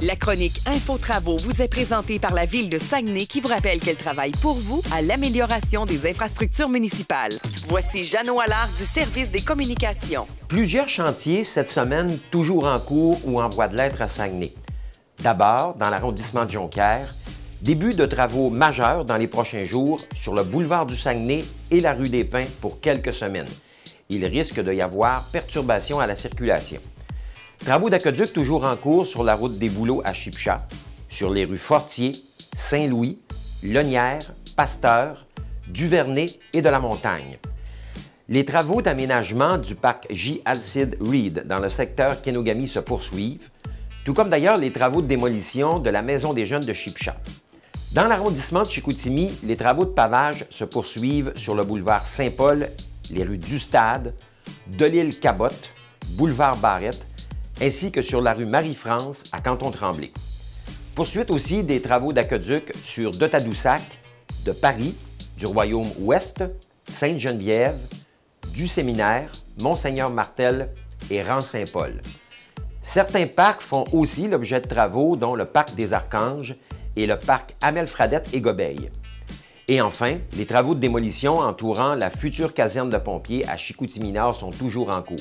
La chronique Info-Travaux vous est présentée par la Ville de Saguenay qui vous rappelle qu'elle travaille pour vous à l'amélioration des infrastructures municipales. Voici Jeannot Allard du Service des communications. Plusieurs chantiers cette semaine toujours en cours ou en voie de l'être à Saguenay. D'abord, dans l'arrondissement de Jonquière, début de travaux majeurs dans les prochains jours sur le boulevard du Saguenay et la rue des Pins pour quelques semaines. Il risque d'y avoir perturbation à la circulation. Travaux d'aqueduc toujours en cours sur la route des Bouleaux à Chipcha, sur les rues Fortier, Saint-Louis, Lonière, Pasteur, Duvernay et de la Montagne. Les travaux d'aménagement du parc J. Alcide Reid dans le secteur Kenogami se poursuivent, tout comme d'ailleurs les travaux de démolition de la Maison des Jeunes de Chipcha. Dans l'arrondissement de Chicoutimi, les travaux de pavage se poursuivent sur le boulevard Saint-Paul, les rues du Stade, de l'île Cabotte, boulevard Barrette, ainsi que sur la rue Marie-France à Canton-Tremblay. Poursuite aussi des travaux d'aqueduc sur de Tadoussac, de Paris, du Royaume-Ouest, Sainte-Geneviève, du Séminaire, Monseigneur-Martel et Rang-Saint-Paul. Certains parcs font aussi l'objet de travaux, dont le parc des Archanges et le parc Amel-Fradette et Gobeil. Et enfin, les travaux de démolition entourant la future caserne de pompiers à Chicoutimi-Nord sont toujours en cours.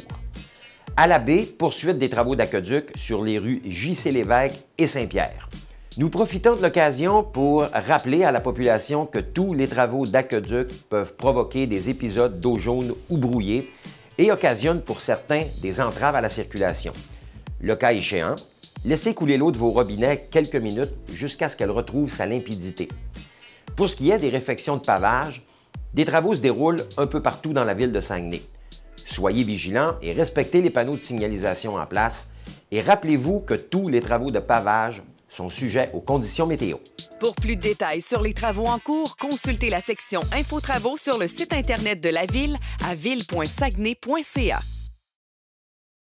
À la baie, poursuite des travaux d'aqueduc sur les rues J.C. et Saint-Pierre. Nous profitons de l'occasion pour rappeler à la population que tous les travaux d'aqueduc peuvent provoquer des épisodes d'eau jaune ou brouillée et occasionnent pour certains des entraves à la circulation. Le cas échéant, laissez couler l'eau de vos robinets quelques minutes jusqu'à ce qu'elle retrouve sa limpidité. Pour ce qui est des réfections de pavage, des travaux se déroulent un peu partout dans la ville de Saguenay. Soyez vigilants et respectez les panneaux de signalisation en place et rappelez-vous que tous les travaux de pavage sont sujets aux conditions météo. Pour plus de détails sur les travaux en cours, consultez la section Info-Travaux sur le site Internet de la Ville à ville.saguenay.ca.